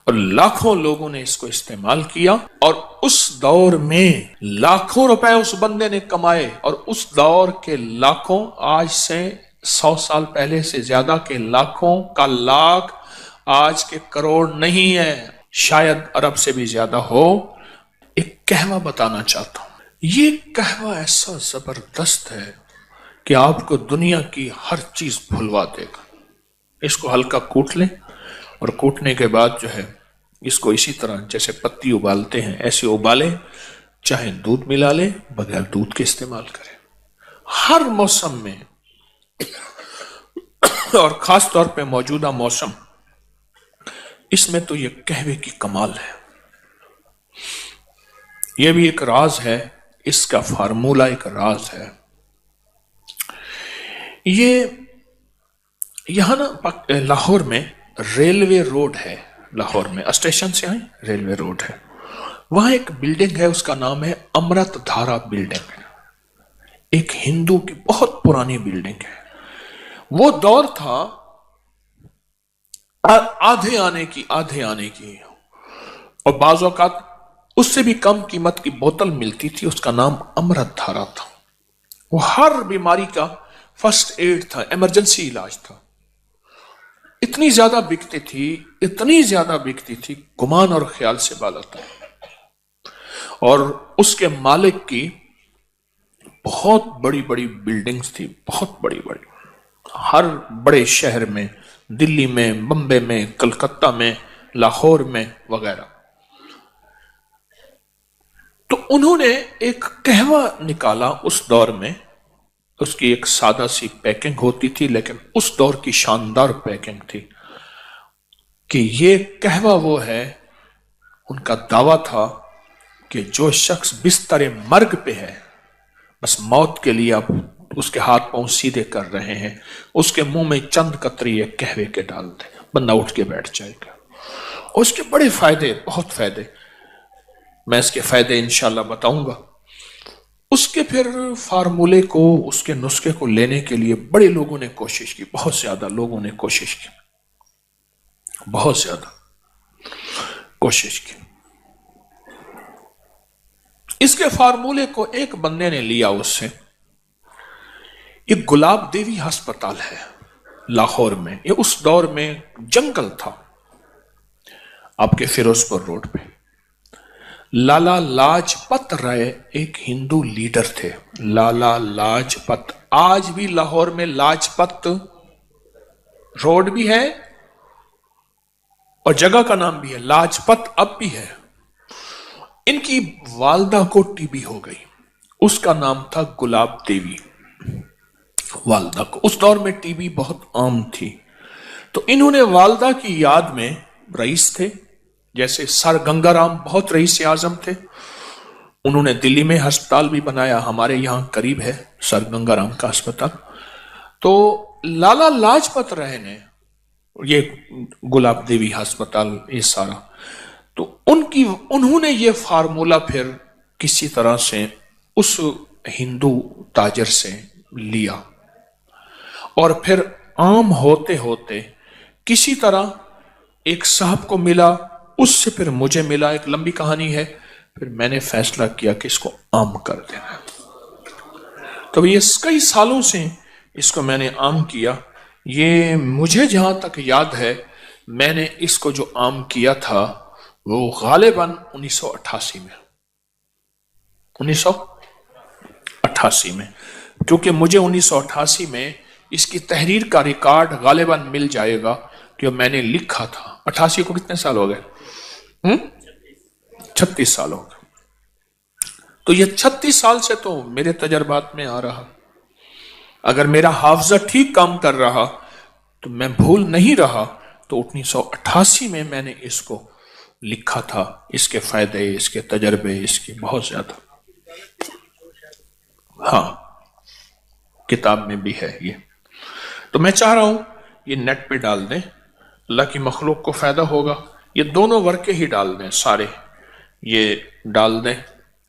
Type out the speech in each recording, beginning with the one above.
اور لاکھوں لوگوں نے اس کو استعمال کیا، اور اس دور میں لاکھوں روپے اس بندے نے کمائے، اور اس دور کے لاکھوں، آج سے 100 سال پہلے سے زیادہ کے لاکھوں کا لاکھ آج کے کروڑ نہیں ہے، شاید ارب سے بھی زیادہ ہو۔ ایک قہوہ بتانا چاہتا ہوں، یہ قہوہ ایسا زبردست ہے کہ آپ کو دنیا کی ہر چیز بھلوا دے گا۔ اس کو ہلکا کوٹ لیں، اور کوٹنے کے بعد جو ہے اس کو اسی طرح جیسے پتی ابالتے ہیں ایسے ابالیں، چاہے دودھ ملا لیں، بغیر دودھ کے استعمال کریں ہر موسم میں، اور خاص طور پہ موجودہ موسم، اس میں تو یہ قہوے کی کمال ہے۔ یہ بھی ایک راز ہے، اس کا فارمولہ ایک راز ہے۔ یہ یہاں نا لاہور میں ریلوے روڈ ہے، لاہور میں اسٹیشن سے آئیں ریلوے روڈ ہے، وہاں ایک بلڈنگ ہے، اس کا نام ہے امرت دھارا بلڈنگ، ایک ہندو کی بہت پرانی بلڈنگ ہے۔ وہ دور تھا آدھے آنے کی، اور بعض اوقات اس سے بھی کم قیمت کی بوتل ملتی تھی، اس کا نام امرت دھارا تھا۔ وہ ہر بیماری کا فرسٹ ایڈ تھا، ایمرجنسی علاج تھا۔ اتنی زیادہ بکتی تھی، گمان اور خیال سے بالا تھا۔ اور اس کے مالک کی بہت بڑی بڑی بلڈنگز تھی، بہت بڑی بڑی، ہر بڑے شہر میں، دلی میں، بمبے میں، کلکتہ میں، لاہور میں وغیرہ۔ تو انہوں نے ایک قہوہ نکالا اس دور میں، اس کی ایک سادہ سی پیکنگ ہوتی تھی، لیکن اس دور کی شاندار پیکنگ تھی کہ یہ قہوہ وہ ہے۔ ان کا دعویٰ تھا کہ جو شخص بستر مرگ پہ ہے، بس موت کے لیے اب اس کے ہاتھ پاؤں سیدھے کر رہے ہیں، اس کے منہ میں چند قطرے قہوے کے ڈال دیں، بندہ اٹھ کے بیٹھ جائے گا۔ اور اس کے بڑے فائدے، بہت فائدے، میں اس کے فائدے انشاءاللہ بتاؤں گا۔ اس کے پھر فارمولے کو، اس کے نسخے کو لینے کے لیے بڑے لوگوں نے کوشش کی، بہت زیادہ لوگوں نے کوشش کی، بہت زیادہ کوشش کی۔ اس کے فارمولے کو ایک بندے نے لیا اس سے، یہ گلاب دیوی ہسپتال ہے لاہور میں، یہ اس دور میں جنگل تھا، آپ کے فیروز پور روڈ پہ۔ لالا لاجپت رائے ایک ہندو لیڈر تھے، لالا لاجپت۔ آج بھی لاہور میں لاجپت روڈ بھی ہے اور جگہ کا نام بھی ہے لاجپت، اب بھی ہے۔ ان کی والدہ کو ٹی بی ہو گئی، اس کا نام تھا گلاب دیوی، والدہ کو۔ اس دور میں ٹی بی بہت عام تھی، تو انہوں نے والدہ کی یاد میں، رئیس تھے جیسے سر گنگا رام بہت رئیس اعظم تھے، انہوں نے دلی میں ہسپتال بھی بنایا، ہمارے یہاں قریب ہے سر گنگا رام کا ہسپتال۔ تو لالا لاجپت رائے نے یہ گلاب دیوی ہسپتال، یہ سارا، تو انہوں نے یہ فارمولہ پھر کسی طرح سے اس ہندو تاجر سے لیا، اور پھر عام ہوتے ہوتے کسی طرح ایک صاحب کو ملا، اس سے پھر مجھے ملا، ایک لمبی کہانی ہے، پھر میں نے فیصلہ کیا کہ اس کو عام کر دینا۔ تو یہ کئی سالوں سے اس کو میں نے عام کیا۔ یہ مجھے جہاں تک یاد ہے، میں نے اس کو جو عام کیا تھا وہ غالباً 1988 میں، 1988 میں، کیونکہ مجھے 1988 میں اس کی تحریر کا ریکارڈ غالباً مل جائے گا کہ میں نے لکھا تھا۔ 88 کو کتنے سال ہو گئے؟ 36 سال ہو گئے۔ تو یہ 36 سال سے تو میرے تجربات میں آ رہا، اگر میرا حافظہ ٹھیک کام کر رہا تو میں بھول نہیں رہا، تو 1988 میں میں نے اس کو لکھا تھا، اس کے فائدے، اس کے تجربے، اس کی بہت زیادہ، ہاں کتاب میں بھی ہے یہ۔ تو میں چاہ رہا ہوں یہ نیٹ پہ ڈال دیں، اللہ کی مخلوق کو فائدہ ہوگا۔ یہ دونوں ورقے ہی ڈال دیں، سارے یہ ڈال دیں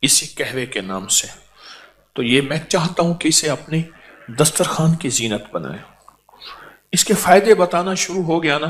اسی قہوے کے نام سے۔ تو یہ میں چاہتا ہوں کہ اسے اپنی دسترخوان کی زینت بنائیں۔ اس کے فائدے بتانا شروع ہو گیا نا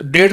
1.5